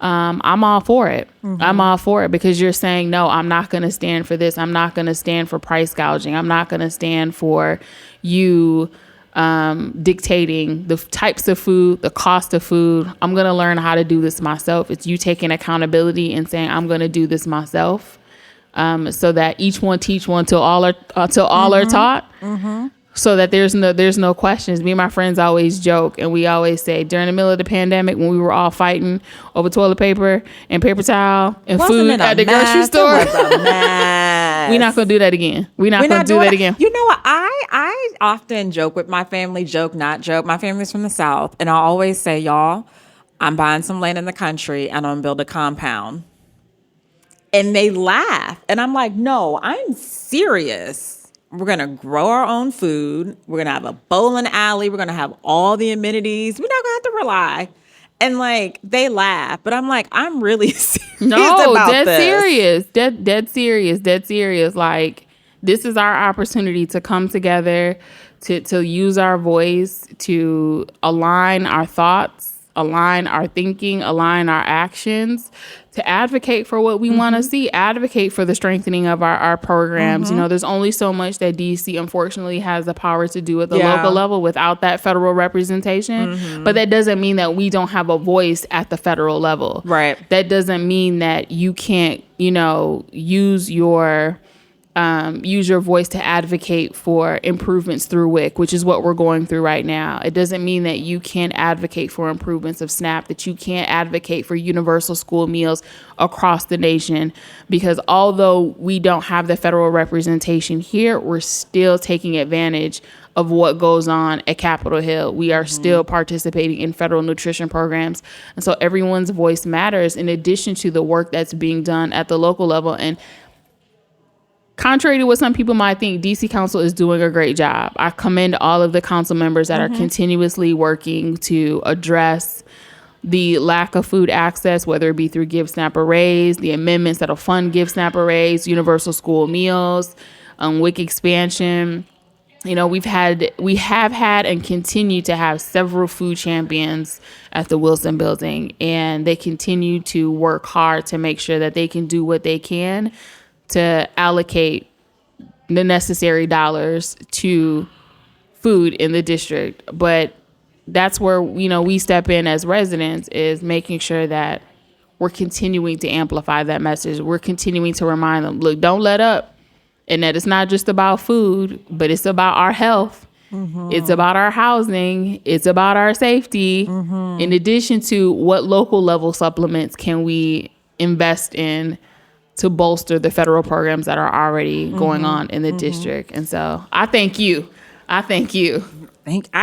I'm all for it. I'm all for it because you're saying, no, I'm not going to stand for this. I'm not going to stand for price gouging. I'm not going to stand for you dictating the types of food, the cost of food. I'm going to learn how to do this myself. It's you taking accountability and saying, I'm going to do this myself. So that each one teach one till all are taught. So that there's no questions. Me and my friends always joke, and we always say during the middle of the pandemic when we were all fighting over toilet paper and paper towel and food at the grocery store, we're not gonna do that again. We're not gonna do that again. You know what? I often joke with my family, not joke. My family's from the South, and I always say, y'all, I'm buying some land in the country and I'm gonna build a compound. And they laugh, and I'm like, no, I'm serious. We're going to grow our own food. We're going to have a bowling alley. We're going to have all the amenities. We're not going to have to rely. And like, they laugh, but I'm like, I'm really serious about dead this. Serious. Dead serious. Like, this is our opportunity to come together, to use our voice, to align our thoughts, align our thinking, align our actions, to advocate for what we want to see, advocate for the strengthening of our programs. You know, there's only so much that DC, unfortunately, has the power to do at the local level without that federal representation. But that doesn't mean that we don't have a voice at the federal level. Right. That doesn't mean that you can't, you know, use your voice to advocate for improvements through WIC, which is what we're going through right now. It doesn't mean that you can't advocate for improvements of SNAP, that you can't advocate for universal school meals across the nation, because although we don't have the federal representation here, we're still taking advantage of what goes on at Capitol Hill. We are still participating in federal nutrition programs. And so everyone's voice matters in addition to the work that's being done at the local level. And contrary to what some people might think, DC Council is doing a great job. I commend all of the council members that are continuously working to address the lack of food access, whether it be through Give, Snap, or Raise, the amendments that'll fund Give, Snap, or Raise, universal school meals, WIC expansion. You know, we have had and continue to have several food champions at the Wilson Building, and they continue to work hard to make sure that they can do what they can to allocate the necessary dollars to food in the district. But that's where, you know, we step in as residents, is making sure that we're continuing to amplify that message. We're continuing to remind them, look, don't let up. And that it's not just about food, but it's about our health. It's about our housing. It's about our safety. In addition to what local level supplements can we invest in to bolster the federal programs that are already going on in the district. And so I thank you.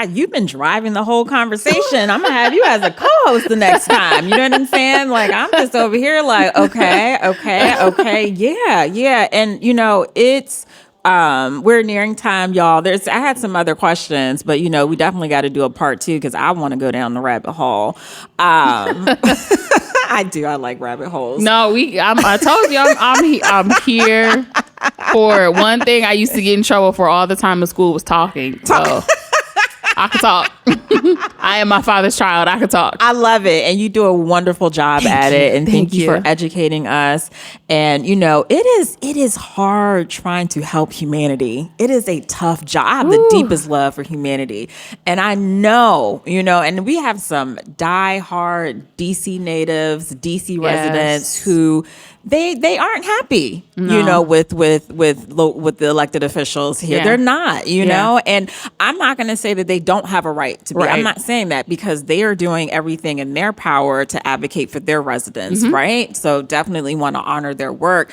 You've been driving the whole conversation. I'm going to have you as a co-host the next time. You know what I'm saying? Like, I'm just over here like, okay. Yeah. And, you know, it's, we're nearing time, y'all. I had some other questions, but, you know, we definitely got to do a part 2 because I want to go down the rabbit hole. I do. I like rabbit holes. No, I told you I'm here for one thing. I used to get in trouble for all the time in school was talking. So I could talk. I am my father's child. I could talk. I love it. And you do a wonderful job at it. And thank you for educating us. And, you know, it is hard trying to help humanity. It is a tough job. I have the deepest love for humanity. And I know, you know, and we have some diehard DC natives, DC residents who they aren't happy, you know, with the elected officials here. They're not, you know, and I'm not going to say that they don't have a right to be. I'm not saying that, because they are doing everything in their power to advocate for their residents, right? So definitely want to honor their work.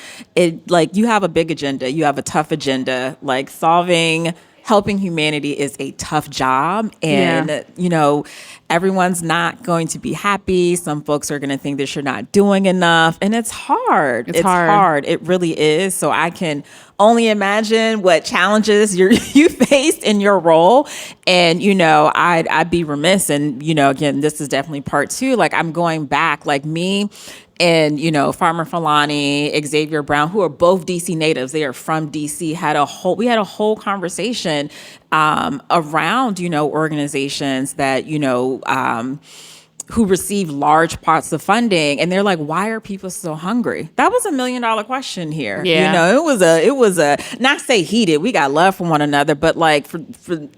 Like, you have a big agenda. You have a tough agenda, like solving helping humanity is a tough job, and you know, everyone's not going to be happy. Some folks are going to think that you're not doing enough, and it's hard. It's hard. It really is. So I can only imagine what challenges you faced in your role. And, you know, I'd be remiss. And, you know, again, this is definitely part two. Like, I'm going back, like me and, you know, Farmer Falani, Xavier Brown, who are both DC natives. They are from DC. We had a whole conversation around, you know, organizations that, you know, who receive large parts of funding, and they're like, why are people so hungry? That was $1 million question here. Yeah. You know, it was a not say heated, we got love for one another, but like for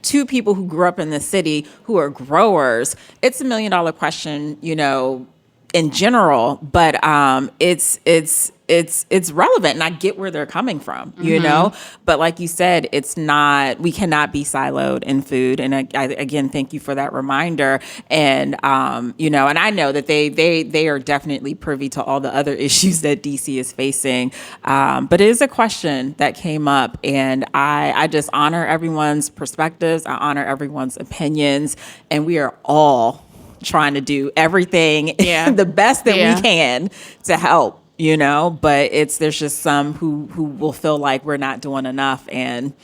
two people who grew up in the city who are growers, it's $1 million question, you know, in general, but it's relevant, and I get where they're coming from, you know, but like you said, we cannot be siloed in food. And I again, thank you for that reminder. And, you know, and I know that they are definitely privy to all the other issues that DC is facing. But it is a question that came up, and I just honor everyone's perspectives. I honor everyone's opinions, and we are all trying to do everything the best that we can to help, you know, but there's just some who will feel like we're not doing enough, and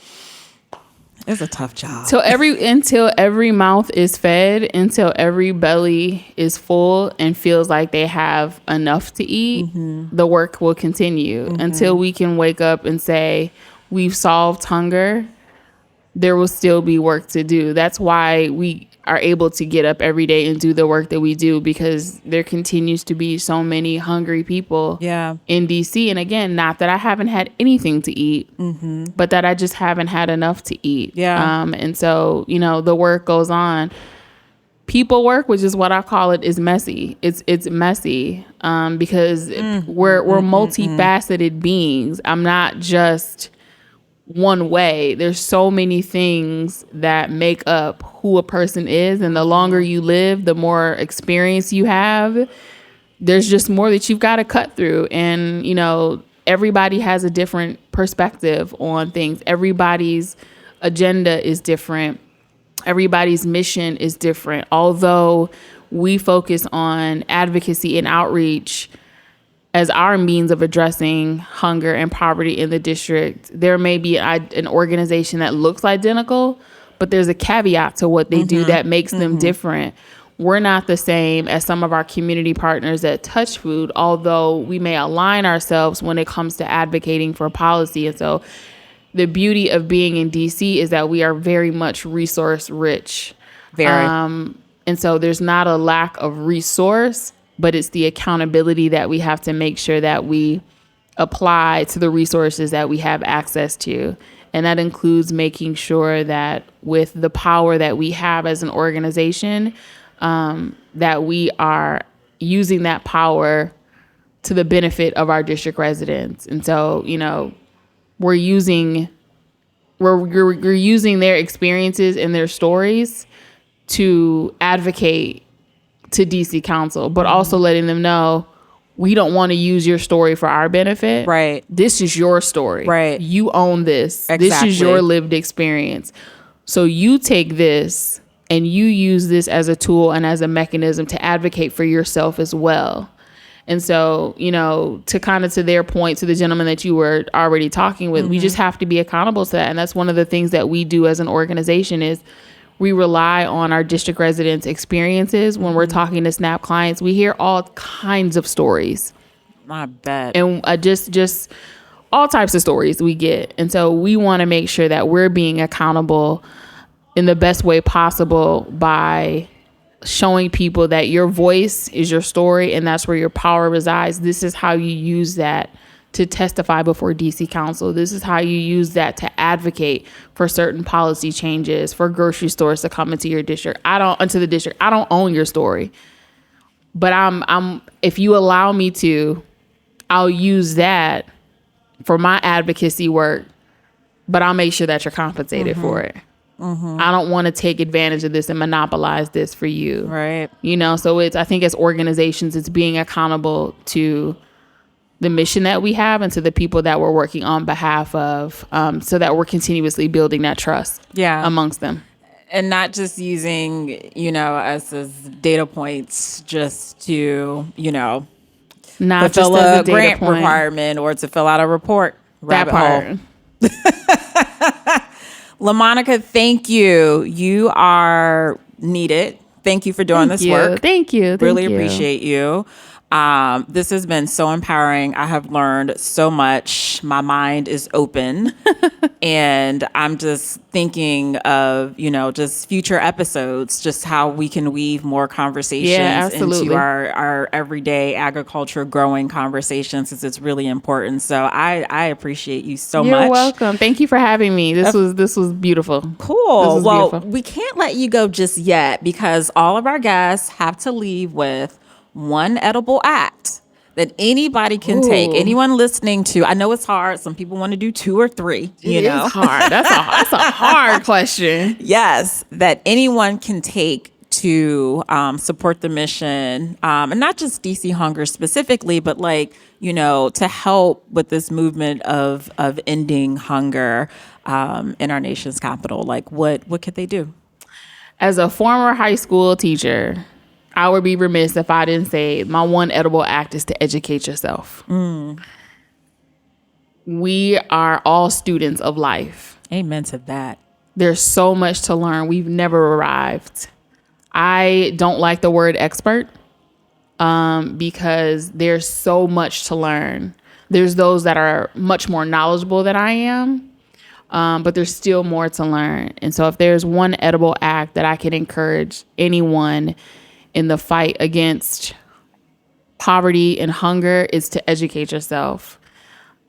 it's a tough job. So until every mouth is fed, until every belly is full and feels like they have enough to eat, the work will continue until we can wake up and say we've solved hunger. There will still be work to do. That's why we are able to get up every day and do the work that we do, because there continues to be so many hungry people in DC. And again, not that I haven't had anything to eat, but that I just haven't had enough to eat. And so, you know, the work goes on. People work, which is what I call it, is messy. It's messy because we're multifaceted beings. I'm not just one way. There's so many things that make up who a person is, and the longer you live, the more experience you have. There's just more that you've got to cut through, and you know, everybody has a different perspective on things. Everybody's agenda is different. Everybody's mission is different. Although we focus on advocacy and outreach as our means of addressing hunger and poverty in the district, there may be an organization that looks identical, but there's a caveat to what they do that makes them different. We're not the same as some of our community partners that touch food, although we may align ourselves when it comes to advocating for policy. And so the beauty of being in DC is that we are very much resource rich. And so there's not a lack of resource, but it's the accountability that we have to make sure that we apply to the resources that we have access to. And that includes making sure that with the power that we have as an organization, that we are using that power to the benefit of our district residents. And so, you know, we're using their experiences and their stories to advocate to DC Council, but also letting them know we don't want to use your story for our benefit. Right. This is your story. Right. You own this. Exactly. This is your lived experience. So you take this and you use this as a tool and as a mechanism to advocate for yourself as well. And so, you know, to their point, to the gentleman that you were already talking with, we just have to be accountable to that. And that's one of the things that we do as an organization is we rely on our district residents' experiences. When we're talking to SNAP clients, we hear all kinds of stories. I bet. And just all types of stories we get. And so we want to make sure that we're being accountable in the best way possible by showing people that your voice is your story and that's where your power resides. This is how you use that to testify before DC Council. This is how you use that to advocate for certain policy changes, for grocery stores to come into your district. I don't own your story, but I'm if you allow me to, I'll use that for my advocacy work, but I'll make sure that you're compensated for it. I don't want to take advantage of this and monopolize this for you. Right. You know, so I think as organizations, it's being accountable to the mission that we have and to the people that we're working on behalf of, so that we're continuously building that trust amongst them. And not just using, us as data points just to, not fulfill just as a grant requirement or to fill out a report. That part. LaMonika, thank you. You are needed. Thank you for doing this work. Thank you. Really appreciate you. This has been so empowering. I have learned so much. My mind is open. And I'm just thinking of, just future episodes, just how we can weave more conversations into our everyday agriculture growing conversations, since it's really important. So I appreciate you so much. You're welcome. Thank you for having me. This was beautiful. Cool. Well, we can't let you go just yet because all of our guests have to leave with one edible act that anybody can take. Anyone listening to, I know it's hard. Some people want to do 2 or 3. It is hard. That's a hard question. Yes, that anyone can take to support the mission, and not just DC Hunger specifically, but to help with this movement of ending hunger in our nation's capital. What could they do? As a former high school teacher, I would be remiss if I didn't say my one edible act is to educate yourself. We are all students of life. Amen to that. There's so much to learn. We've never arrived. I don't like the word expert because there's so much to learn. There's those that are much more knowledgeable than I am, but there's still more to learn. And so if there's one edible act that I can encourage anyone in the fight against poverty and hunger, is to educate yourself.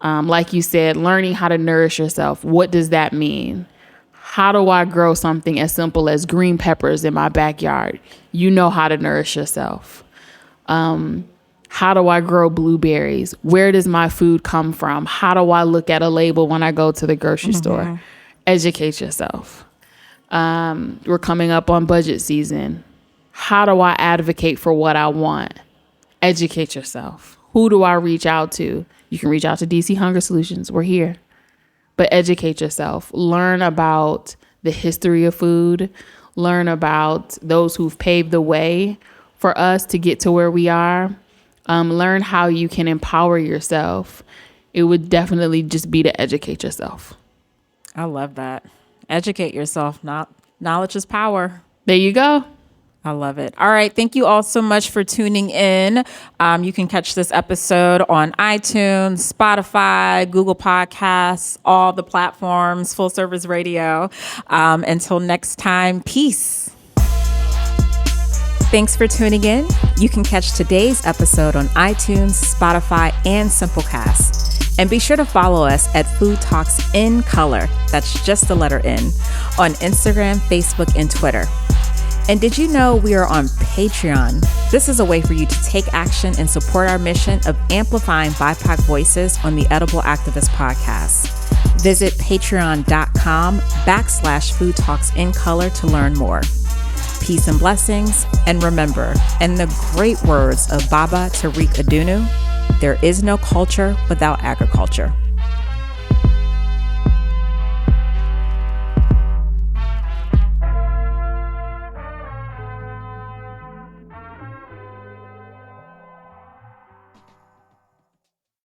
Like you said, learning how to nourish yourself. What does that mean? How do I grow something as simple as green peppers in my backyard? You know how to nourish yourself. How do I grow blueberries? Where does my food come from? How do I look at a label when I go to the grocery store? Educate yourself. We're coming up on budget season. How do I advocate for what I want? Educate yourself. Who do I reach out to? You can reach out to DC Hunger Solutions. We're here. But educate yourself. Learn about the history of food. Learn about those who've paved the way for us to get to where we are. Learn how you can empower yourself. It would definitely just be to educate yourself. I love that. Educate yourself. Knowledge is power. There you go. I love it. All right. Thank you all so much for tuning in. You can catch this episode on iTunes, Spotify, Google Podcasts, all the platforms, Full Service Radio. Until next time, peace. Thanks for tuning in. You can catch today's episode on iTunes, Spotify, and Simplecast. And be sure to follow us at Food Talks in Color. That's just the letter N on Instagram, Facebook, and Twitter. And did you know we are on Patreon? This is a way for you to take action and support our mission of amplifying BIPOC voices on the Edible Activist podcast. Visit patreon.com/Food Talks in Color to learn more. Peace and blessings. And remember, in the great words of Baba Tariq Adunu, there is no culture without agriculture.